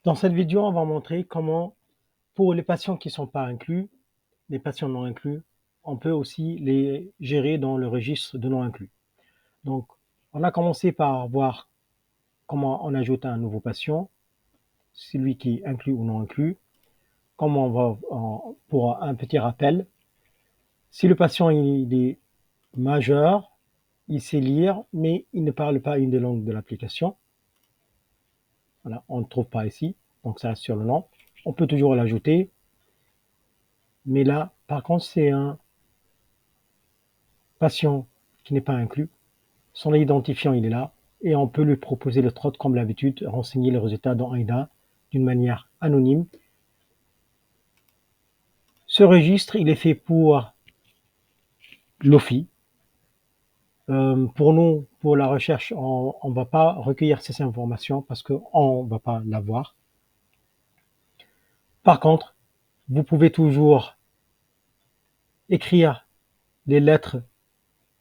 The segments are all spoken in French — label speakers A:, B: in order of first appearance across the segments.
A: Dans cette vidéo, on va montrer comment, pour les patients qui ne sont pas inclus, les patients non inclus, on peut aussi les gérer dans le registre de non inclus. Donc, on a commencé par voir comment on ajoute un nouveau patient, celui qui est inclus ou non inclus. Comment on va, pour un petit rappel, si le patient il est majeur, il sait lire, mais il ne parle pas une des langues de l'application. Voilà, on ne le trouve pas ici, donc ça reste sur le nom. On peut toujours l'ajouter. Mais là, par contre, c'est un patient qui n'est pas inclus. Son identifiant, il est là. Et on peut lui proposer le TROD comme d'habitude, renseigner les résultats dans AIDA d'une manière anonyme. Ce registre, il est fait pour l'OFI. Pour nous, pour la recherche, on ne va pas recueillir ces informations parce qu'on ne va pas l'avoir. Par contre, vous pouvez toujours écrire les lettres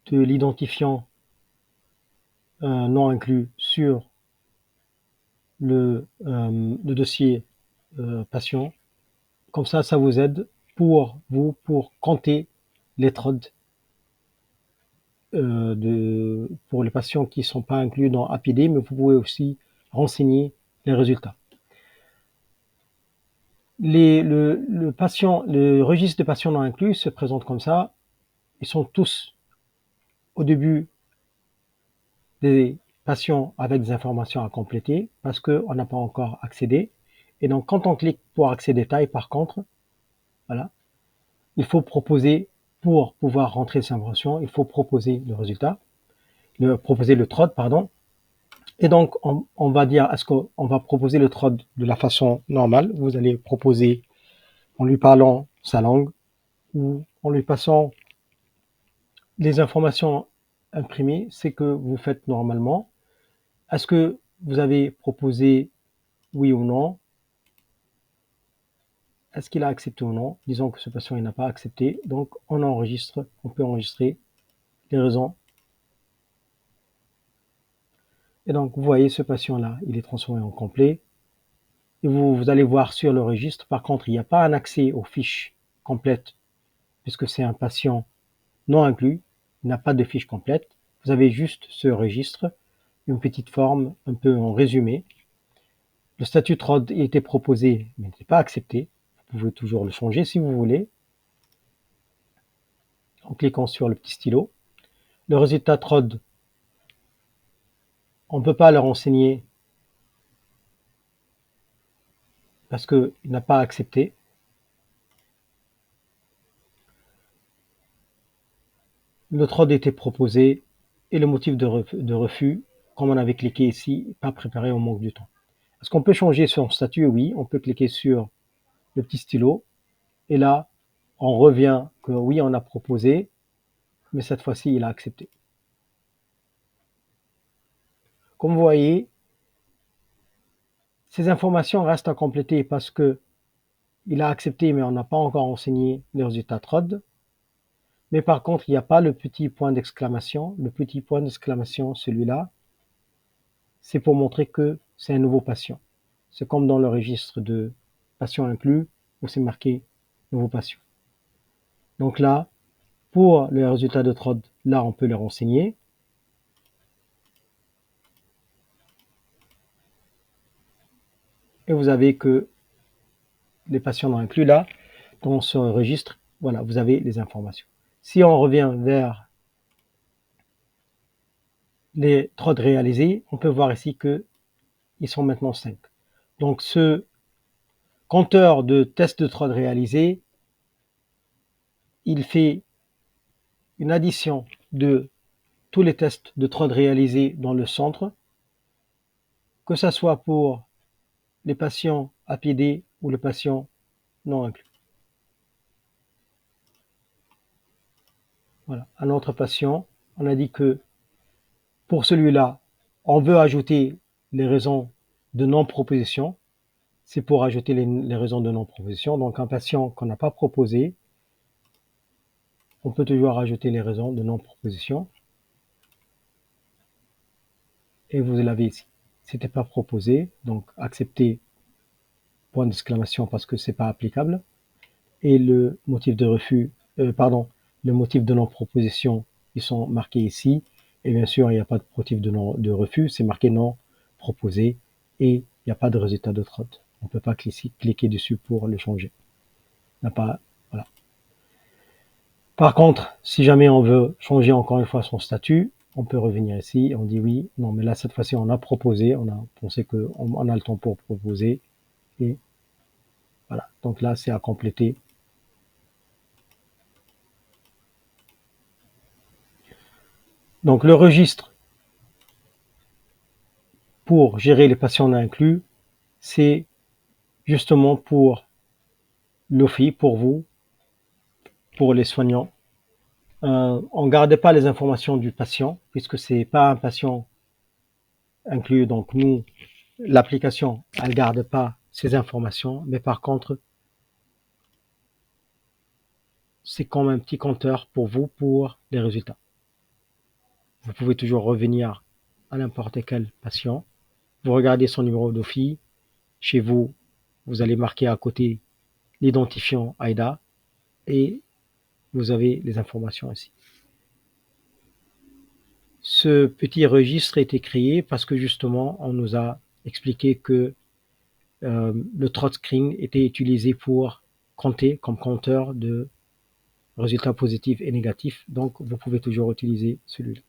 A: de l'identifiant non inclus sur le dossier patient. Comme ça vous aide pour vous, pour compter les TROD pour les patients qui ne sont pas inclus dans APD, mais vous pouvez aussi renseigner les résultats. Le registre de patients non inclus se présente comme ça. Ils sont tous au début des patients avec des informations à compléter parce qu'on n'a pas encore accédé. Et donc, quand on clique pour accès détails, par contre, voilà, il faut proposer, pour pouvoir rentrer ces informations, il faut proposer le résultat, proposer le TROD, pardon. Et donc, on va dire, est-ce qu'on va proposer le TROD de la façon normale? Vous allez proposer en lui parlant sa langue ou en lui passant les informations imprimées, c'est que vous faites normalement. Est-ce que vous avez proposé oui ou non? Est-ce qu'il a accepté ou non? Disons que ce patient n'a pas accepté, donc on enregistre, on peut enregistrer les raisons. Et donc vous voyez ce patient-là, il est transformé en complet. Et vous allez voir sur le registre, par contre, il n'y a pas un accès aux fiches complètes, puisque c'est un patient non inclus, il n'a pas de fiche complète. Vous avez juste ce registre, une petite forme un peu en résumé. Le statut TROD a été proposé, mais n'est pas accepté. Vous pouvez toujours le changer si vous voulez, en cliquant sur le petit stylo. Le résultat TROD, on ne peut pas le renseigner parce qu'il n'a pas accepté. Le TROD était proposé et le motif de refus, comme on avait cliqué ici, pas préparé au manque du temps. Est-ce qu'on peut changer son statut? Oui, on peut cliquer sur le petit stylo et là, on revient que oui, on a proposé, mais cette fois-ci, il a accepté. Comme vous voyez, ces informations restent à compléter parce que il a accepté, mais on n'a pas encore renseigné les résultats TROD. Mais par contre, il n'y a pas le petit point d'exclamation. Le petit point d'exclamation, celui-là, c'est pour montrer que c'est un nouveau patient. C'est comme dans le registre de patients inclus, où c'est marqué nouveau patient. Donc là, pour les résultats de TROD, là, on peut les renseigner. Et vous avez que les patients non inclus là, dans ce registre, voilà, vous avez les informations. Si on revient vers les TROD réalisés, on peut voir ici qu'ils sont maintenant 5. Donc ce compteur de tests de TROD réalisés, il fait une addition de tous les tests de TROD réalisés dans le centre, que ce soit pour les patients APD ou les patients non inclus. Voilà, un autre patient, on a dit que pour celui-là, on veut ajouter les raisons de non-proposition. C'est pour ajouter les raisons de non-proposition. Donc un patient qu'on n'a pas proposé, on peut toujours rajouter les raisons de non-proposition. Et vous l'avez ici. C'était pas proposé, donc accepter point d'exclamation parce que c'est pas applicable. Et le motif de refus, le motif de non-proposition, ils sont marqués ici. Et bien sûr, il n'y a pas de motif de refus, c'est marqué non proposé et il n'y a pas de résultat de trot. On ne peut pas cliquer dessus pour le changer. Pas, voilà. Par contre, si jamais on veut changer encore une fois son statut, on peut revenir ici, on dit oui, non, mais là, cette fois-ci, on a proposé, on a pensé qu'on a le temps pour proposer, et voilà. Donc là, c'est à compléter. Donc le registre pour gérer les patients non inclus, c'est justement pour l'OFI, pour vous, pour les soignants. On ne garde pas les informations du patient, puisque c'est pas un patient inclus, donc nous, l'application, elle ne garde pas ces informations, mais par contre, c'est comme un petit compteur pour vous pour les résultats. Vous pouvez toujours revenir à n'importe quel patient, vous regardez son numéro d'OFI, chez vous, vous allez marquer à côté l'identifiant AIDA et vous avez les informations ici. Ce petit registre a été créé parce que justement, on nous a expliqué que le throat screen était utilisé pour compter comme compteur de résultats positifs et négatifs. Donc, vous pouvez toujours utiliser celui-là.